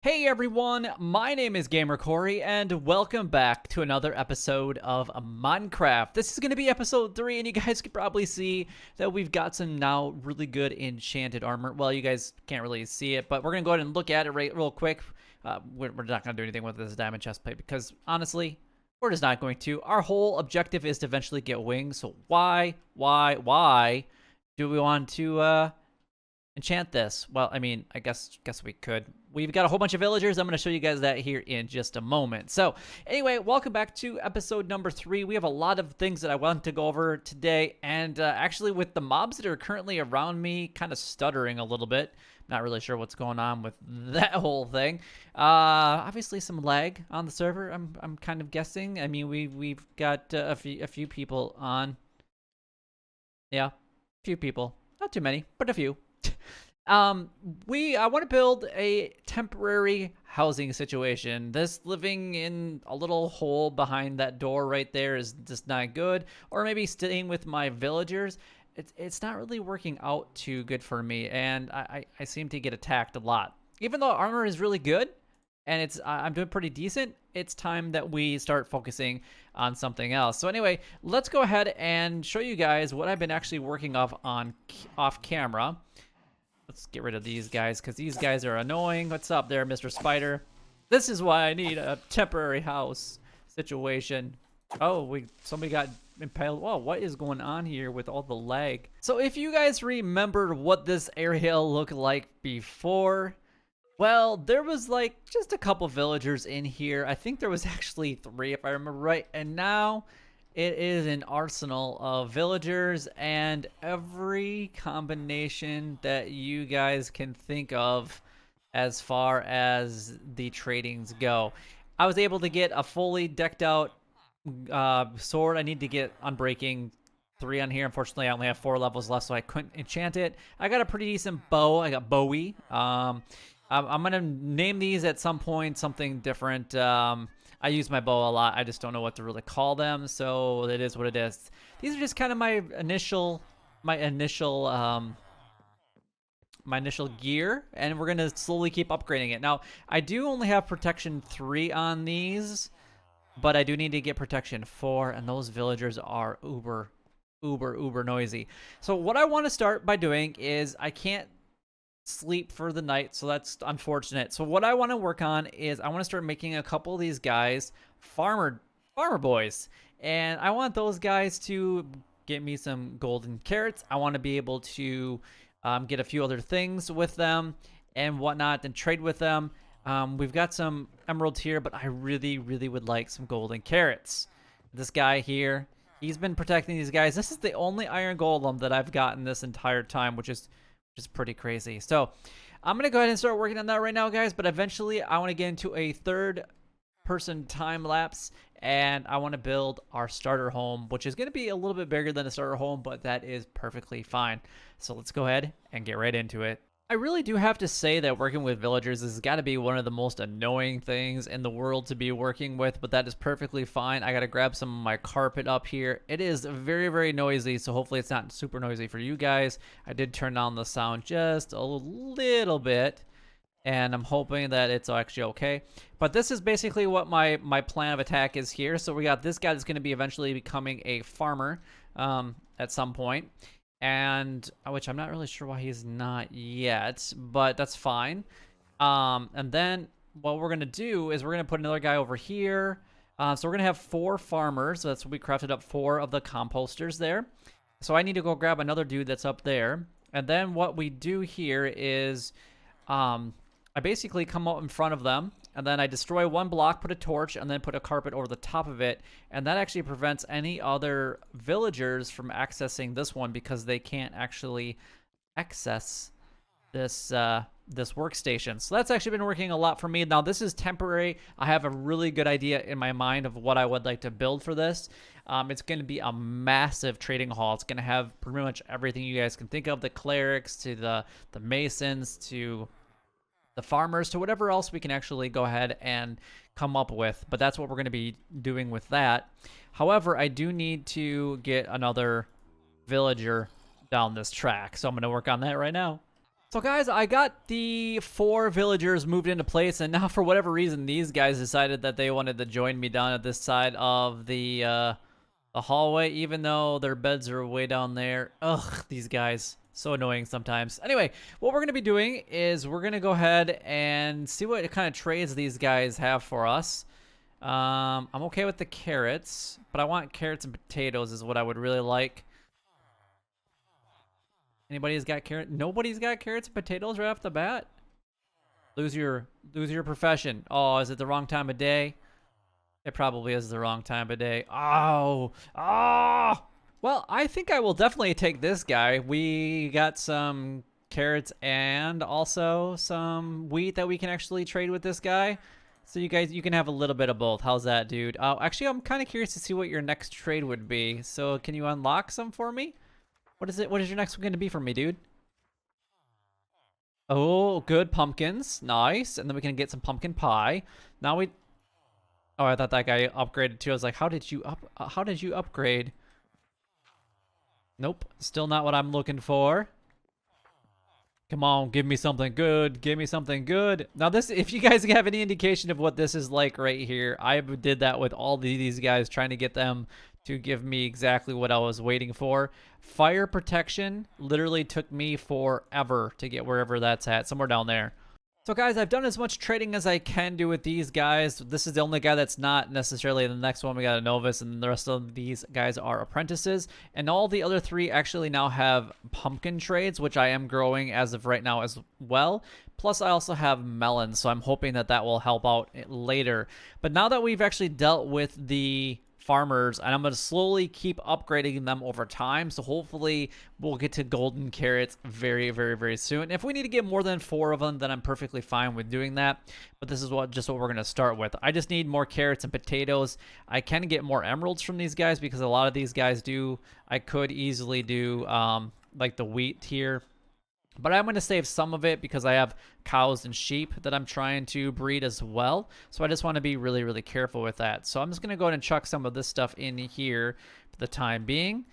Hey everyone, my name is Gamer Corey, and welcome back to another episode of Minecraft. This is going to be episode 3, and you guys can probably see that we've got some now really good enchanted armor. Well, you guys can't really see it, but we're going to go ahead and look at it real quick. We're not going to do anything with this diamond chest plate because, honestly, we're just not going to. Our whole objective is to eventually get wings, so why do we want to enchant this? Well, I mean, I guess we could. We've got a whole bunch of villagers. I'm going to show you guys that here in just a moment. So anyway, welcome back to episode number 3. We have a lot of things that I want to go over today. And actually with the mobs that are currently around me kind of stuttering a little bit. Not really sure what's going on with that whole thing. Obviously some lag on the server, I'm kind of guessing. I mean, we've got a few people on. Yeah, a few people. Not too many, but a few. I want to build a temporary housing situation. This living in a little hole behind that door right there is just not good. Or maybe staying with my villagers. It's not really working out too good for me, and I seem to get attacked a lot. Even though armor is really good, and I'm doing pretty decent, it's time that we start focusing on something else. So anyway, let's go ahead and show you guys what I've been actually working off camera. Let's get rid of these guys because these guys are annoying. What's up there, Mr. Spider? This is why I need a temporary house situation. Oh, somebody got impaled. Whoa, what is going on here with all the lag? So if you guys remember what this area looked like before, well, there was like just a couple villagers in here. I think there was actually 3 if I remember right. And now it is an arsenal of villagers and every combination that you guys can think of as far as the tradings go. I was able to get a fully decked out sword. I need to get Unbreaking 3 on here. Unfortunately, I only have 4 levels left, so I couldn't enchant it. I got a pretty decent bow. I got Bowie. I'm going to name these at some point something different. I use my bow a lot. I just don't know what to really call them, so it is what it is. These are just kind of my initial gear, and we're gonna slowly keep upgrading it. Now, I do only have protection 3 on these, but I do need to get protection 4, and those villagers are uber noisy. So what I want to start by doing is I can't sleep for the night, so that's unfortunate. So what I want to work on is I want to start making a couple of these guys farmer boys, and I want those guys to get me some golden carrots. I want to be able to get a few other things with them and whatnot and trade with them. We've got some emeralds here, but I really would like some golden carrots. This guy here, he's been protecting these guys. This is the only iron golem that I've gotten this entire time, which is pretty crazy. So I'm gonna go ahead and start working on that right now, guys, but eventually I want to get into a 3rd person time lapse, and I want to build our starter home, which is going to be a little bit bigger than a starter home, but that is perfectly fine. So let's go ahead and get right into it. I really do have to say that working with villagers has got to be one of the most annoying things in the world to be working with, but that is perfectly fine. I got to grab some of my carpet up here. It is very noisy, so hopefully it's not super noisy for you guys. I did turn down the sound just a little bit, and I'm hoping that it's actually okay. But this is basically what my plan of attack is here. So we got this guy that's going to be eventually becoming a farmer at some point. And which I'm not really sure why he's not yet, but that's fine. And then what we're gonna do is we're gonna put another guy over here. So we're gonna have 4 farmers. So that's what we crafted up 4 of the composters there. So I need to go grab another dude that's up there. And then what we do here is I basically come out in front of them, and then I destroy 1 block, put a torch, and then put a carpet over the top of it. And that actually prevents any other villagers from accessing this one because they can't actually access this this workstation. So that's actually been working a lot for me. Now this is temporary. I have a really good idea in my mind of what I would like to build for this. It's going to be a massive trading hall. It's going to have pretty much everything you guys can think of, the clerics to the masons to the farmers to whatever else we can actually go ahead and come up with. But that's what we're going to be doing with that. However, I do need to get another villager down this track, so I'm going to work on that right now. So guys, I got the 4 villagers moved into place, and now for whatever reason, these guys decided that they wanted to join me down at this side of the hallway, even though their beds are way down there. Ugh, these guys. So annoying sometimes. Anyway, what we're going to be doing is we're going to go ahead and see what kind of trades these guys have for us. I'm okay with the carrots, but I want carrots and potatoes is what I would really like. Anybody's got carrot? Nobody's got carrots and potatoes right off the bat. Lose your profession. Oh, is it the wrong time of day? It probably is the wrong time of day. Oh, oh. Well, I think I will definitely take this guy. We got some carrots and also some wheat that we can actually trade with this guy. So you guys, you can have a little bit of both. How's that, dude? Oh, actually, I'm kind of curious to see what your next trade would be. So can you unlock some for me? What is it? What is your next one going to be for me, dude? Oh, good pumpkins. Nice. And then we can get some pumpkin pie. Now we... Oh, I thought that guy upgraded too. I was like, how did you upgrade? Nope. Still not what I'm looking for. Come on, give me something good. Give me something good. Now this, if you guys have any indication of what this is like right here, I did that with all these guys, trying to get them to give me exactly what I was waiting for. Fire protection literally took me forever to get wherever that's at, somewhere down there. So guys, I've done as much trading as I can do with these guys. This is the only guy that's not necessarily the next one. We got a novice, and the rest of these guys are apprentices. And all the other 3 actually now have pumpkin trades, which I am growing as of right now as well. Plus, I also have melons, so I'm hoping that that will help out later. But now that we've actually dealt with the farmers, and I'm going to slowly keep upgrading them over time, so hopefully we'll get to golden carrots very, very, very soon. If we need to get more than 4 of them, then I'm perfectly fine with doing that, but this is just what we're going to start with. I just need more carrots and potatoes. I can get more emeralds from these guys because a lot of these guys do. I could easily do like the wheat here, but I'm going to save some of it because I have cows and sheep that I'm trying to breed as well. So I just want to be really, really careful with that. So I'm just going to go ahead and chuck some of this stuff in here for the time being.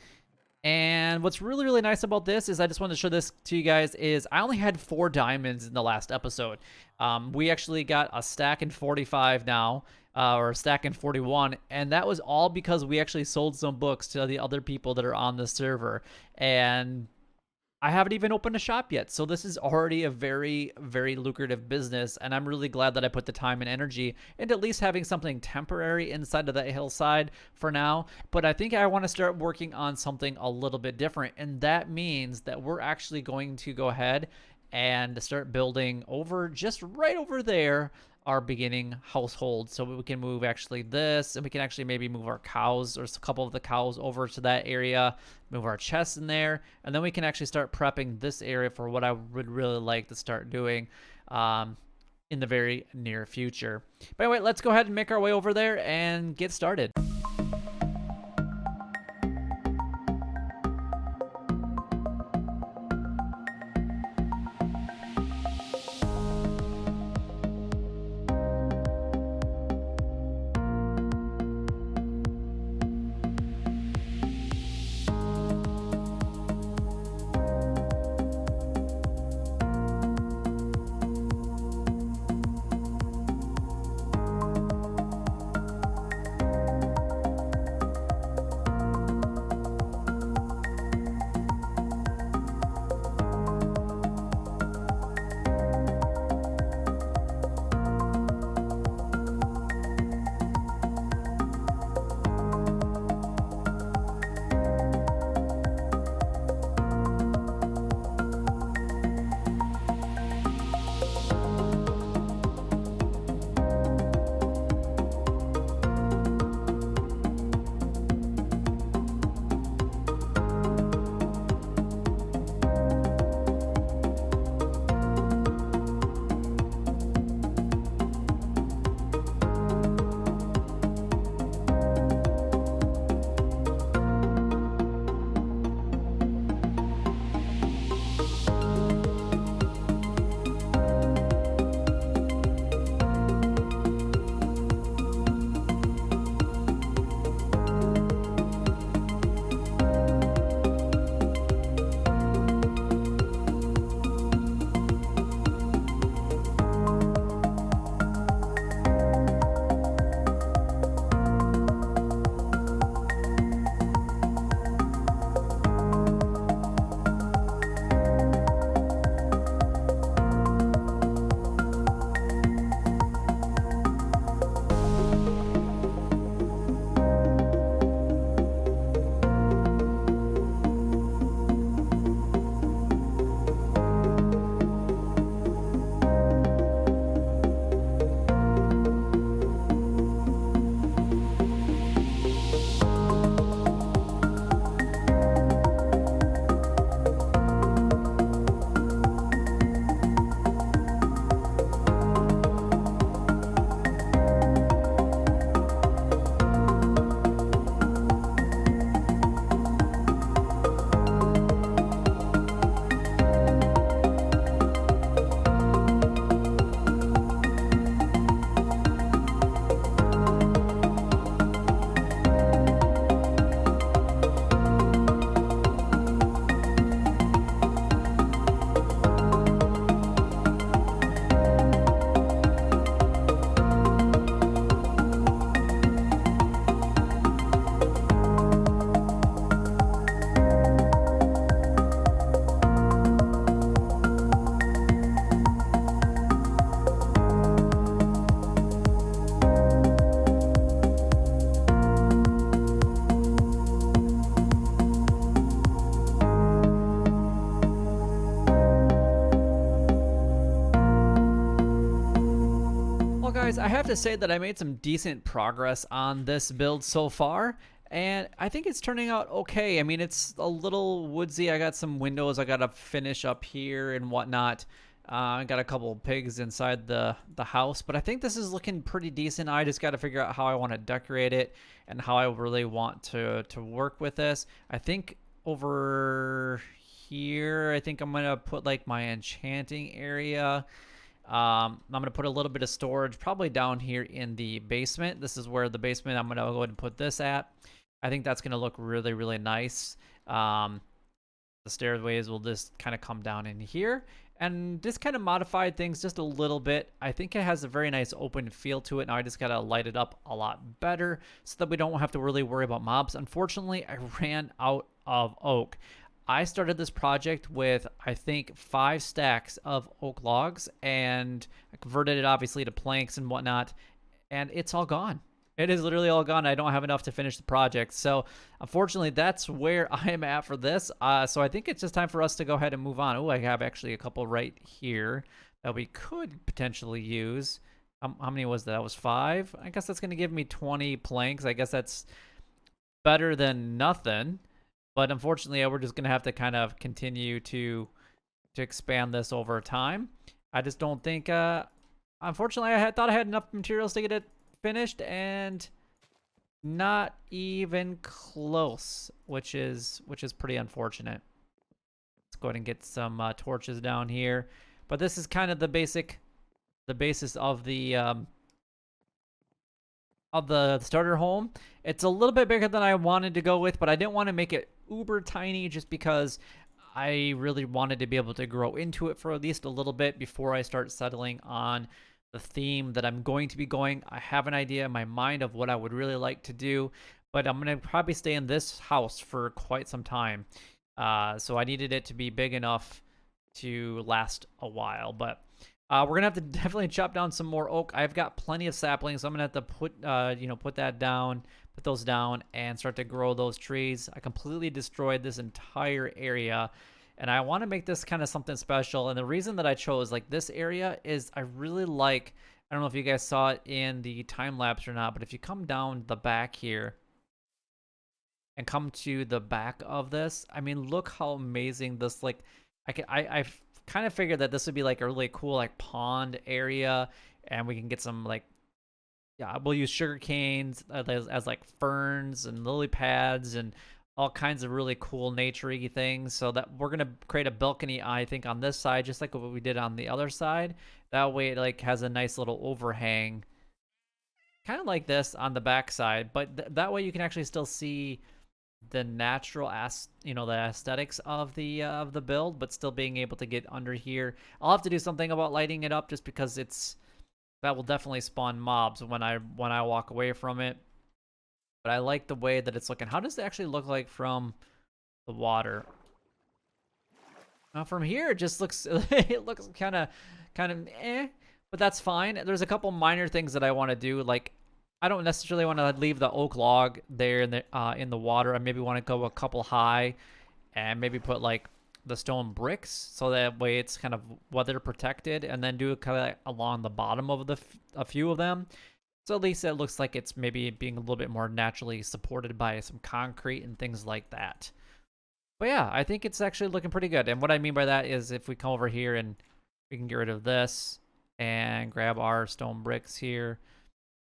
And what's really, really nice about this is I just wanted to show this to you guys is I only had 4 diamonds in the last episode. We actually got a stack in 45 now. Or a stack in 41, and that was all because we actually sold some books to the other people that are on the server. And I haven't even opened a shop yet, so this is already a very, very lucrative business, and I'm really glad that I put the time and energy into at least having something temporary inside of that hillside for now. But I think I want to start working on something a little bit different, and that means that we're actually going to go ahead and start building over just right over there our beginning household, so we can move actually this, and we can actually maybe move our cows or a couple of the cows over to that area, move our chests in there, and then we can actually start prepping this area for what I would really like to start doing in the very near future. But anyway, let's go ahead and make our way over there and get started. Well, guys, I have to say that I made some decent progress on this build so far, and I think it's turning out okay. I mean, it's a little woodsy. I got some windows I got to finish up here and whatnot. I got a couple of pigs inside the house, but I think this is looking pretty decent. I just got to figure out how I want to decorate it and how I really want to work with this. I think over here, I think I'm gonna put like my enchanting area. I'm going to put a little bit of storage probably down here in the basement. This is where the basement, I'm going to go ahead and put this at. I think that's going to look really, really nice. The stairways will just kind of come down in here and just kind of modified things just a little bit. I think it has a very nice open feel to it. Now I just got to light it up a lot better so that we don't have to really worry about mobs. Unfortunately, I ran out of oak. I started this project with, I think, 5 stacks of oak logs, and I converted it obviously to planks and whatnot, and it's all gone. It is literally all gone. I don't have enough to finish the project. So unfortunately, that's where I am at for this. So I think it's just time for us to go ahead and move on. Oh, I have actually a couple right here that we could potentially use. How many was that? That was 5. I guess that's going to give me 20 planks. I guess that's better than nothing. But unfortunately, we're just going to have to kind of continue to expand this over time. I just don't think, unfortunately, I thought I had enough materials to get it finished, and not even close, which is pretty unfortunate. Let's go ahead and get some torches down here. But this is kind of the basis of the starter home. It's a little bit bigger than I wanted to go with, but I didn't want to make it uber tiny just because I really wanted to be able to grow into it for at least a little bit before I start settling on the theme that I'm going to be going. I have an idea in my mind of what I would really like to do, but I'm going to probably stay in this house for quite some time. So I needed it to be big enough to last a while, but we're gonna have to definitely chop down some more oak. I've got plenty of saplings, so I'm gonna have to put those down and start to grow those trees. I completely destroyed this entire area, and I want to make this kind of something special. And the reason that I chose like this area is I really like, I don't know if you guys saw it in the time lapse or not, but if you come down the back here and come to the back of this, I mean, look how amazing this, like, I've kind of figured that this would be like a really cool like pond area, and we can get some like, yeah, we'll use sugar canes as like ferns and lily pads and all kinds of really cool naturey things. So that we're gonna create a balcony, I think, on this side, just like what we did on the other side. That way it like has a nice little overhang, kind of like this on the back side, but that way you can actually still see the natural the aesthetics of the build, but still being able to get under here. I'll have to do something about lighting it up just because that will definitely spawn mobs when I walk away from it. But I like the way that it's looking. How does it actually look like from the water? Now from here it just looks it looks kind of eh, but that's fine. There's a couple minor things that I want to do, like I don't necessarily want to leave the oak log there in the water. I maybe want to go a couple high and maybe put like the stone bricks so that way it's kind of weather protected, and then do it kind of like along the bottom of a few of them. So at least it looks like it's maybe being a little bit more naturally supported by some concrete and things like that. But yeah, I think it's actually looking pretty good. And what I mean by that is if we come over here and we can get rid of this and grab our stone bricks here,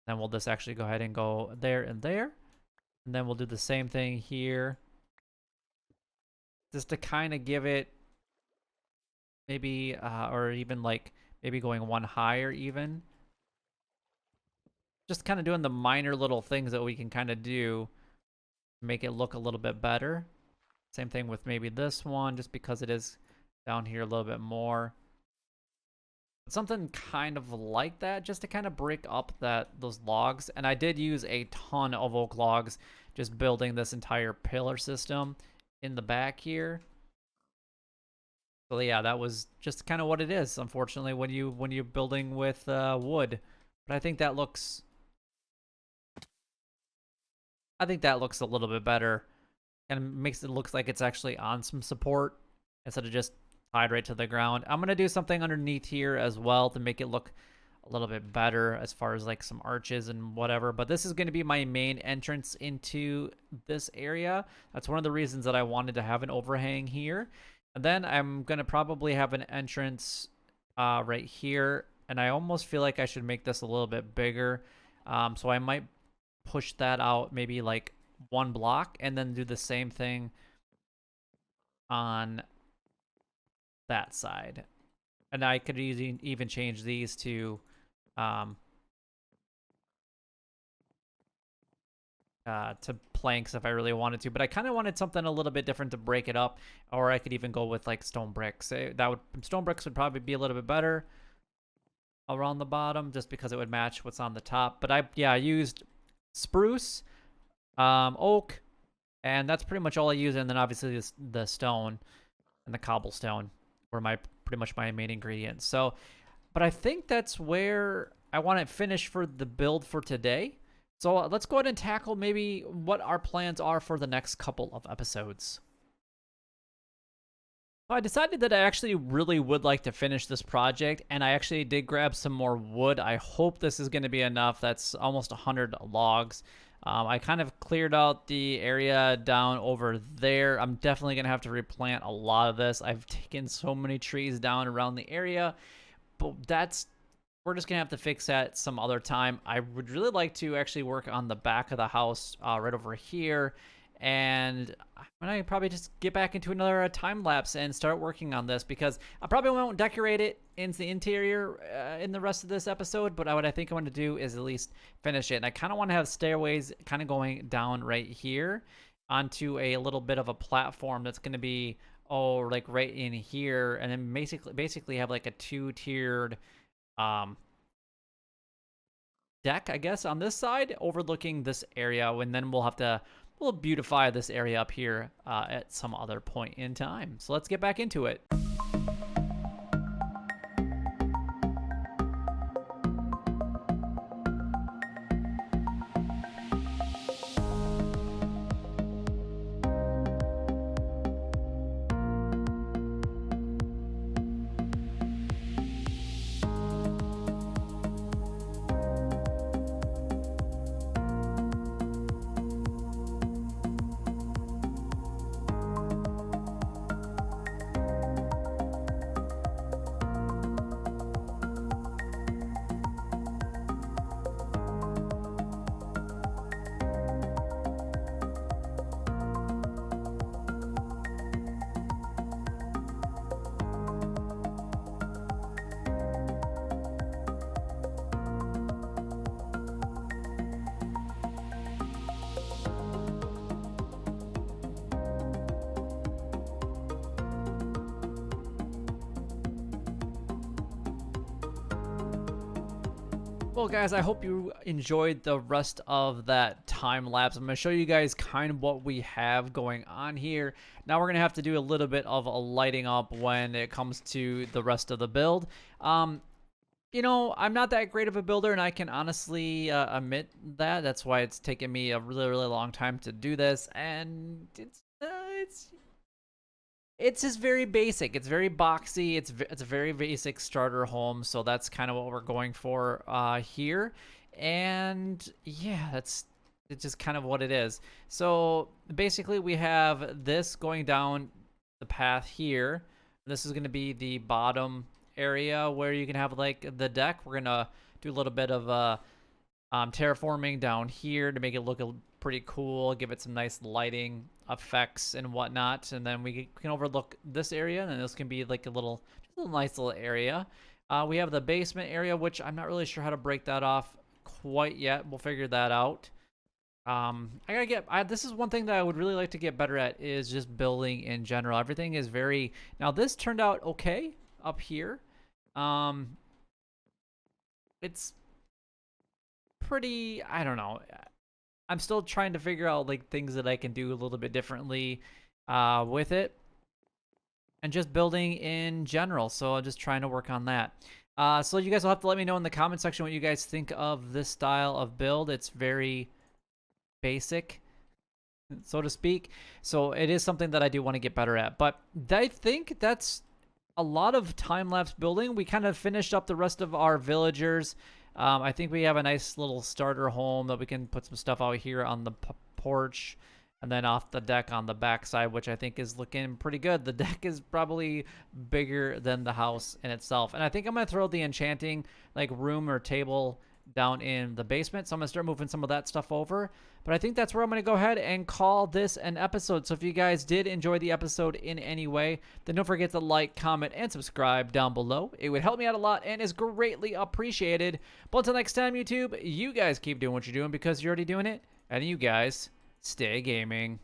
then we'll just actually go ahead and go there and there. And then we'll do the same thing here, just to kind of give it maybe, or even like maybe going one higher even. Just kind of doing the minor little things that we can kind of do to make it look a little bit better. Same thing with maybe this one, just because it is down here a little bit more. Something kind of like that, just to kind of break up those logs. And I did use a ton of oak logs just building this entire pillar system in the back here. So yeah, that was just kind of what it is, unfortunately, when you're building with wood. But I think that looks a little bit better, and makes it look like it's actually on some support instead of just tied right to the ground. I'm gonna do something underneath here as well to make it look a little bit better as far as like some arches and whatever. But this is going to be my main entrance into this area. That's one of the reasons that I wanted to have an overhang here. And then I'm going to probably have an entrance right here. And I almost feel like I should make this a little bit bigger. So I might push that out maybe like 1 block and then do the same thing on that side. And I could even change these to planks if I really wanted to, but I kind of wanted something a little bit different to break it up, or I could even go with like stone bricks. Stone bricks would probably be a little bit better around the bottom just because it would match what's on the top. But I used spruce, oak, and that's pretty much all I use. And then obviously the stone and the cobblestone were pretty much my main ingredients. So, but I think that's where I want to finish for the build for today. So let's go ahead and tackle maybe what our plans are for the next couple of episodes. So I decided that I actually really would like to finish this project, and I actually did grab some more wood. I hope this is going to be enough. That's almost 100 logs. I kind of cleared out the area down over there. I'm definitely going to have to replant a lot of this. I've taken so many trees down around the area, but we're just going to have to fix that some other time. I would really like to actually work on the back of the house right over here. And I'm going to probably just get back into another time lapse and start working on this, because I probably won't decorate it in the interior in the rest of this episode. But what I think I want to do is at least finish it. And I kind of want to have stairways kind of going down right here onto a little bit of a platform that's going to be, like right in here. And then basically have like a 2-tiered deck, I guess, on this side overlooking this area, and then we'll beautify this area up here at some other point in time. So let's get back into it. Well, guys, I hope you enjoyed the rest of that time lapse. I'm going to show you guys kind of what we have going on here. Now we're going to have to do a little bit of a lighting up when it comes to the rest of the build. You know, I'm not that great of a builder, and I can honestly admit that. That's why it's taken me a really, really long time to do this, and it's just very basic. It's very boxy. It's a very basic starter home. So that's kind of what we're going for here. And yeah, it's just kind of what it is. So basically we have this going down the path here. This is going to be the bottom area where you can have like the deck. We're going to do a little bit of terraforming down here to make it look pretty cool, give it some nice lighting effects and whatnot, and then we can overlook this area, and then this can be like just a nice little area. We have the basement area, which I'm not really sure how to break that off quite yet. We'll figure that out. This is one thing that I would really like to get better at, is just building in general. Everything is now this turned out okay up here. It's pretty, I don't know. I'm still trying to figure out like things that I can do a little bit differently with it, and just building in general. So I'm just trying to work on that. So you guys will have to let me know in the comment section what you guys think of this style of build. It's very basic, so to speak. So it is something that I do want to get better at. But I think that's a lot of time-lapse building. We kind of finished up the rest of our villagers. I think we have a nice little starter home that we can put some stuff out here on the porch and then off the deck on the backside, which I think is looking pretty good. The deck is probably bigger than the house in itself. And I think I'm going to throw the enchanting like room or table down in the basement. So I'm going to start moving some of that stuff over. But I think that's where I'm going to go ahead and call this an episode. So if you guys did enjoy the episode in any way, then don't forget to like, comment, and subscribe down below. It would help me out a lot and is greatly appreciated. But until next time, YouTube, you guys keep doing what you're doing because you're already doing it. And you guys stay gaming.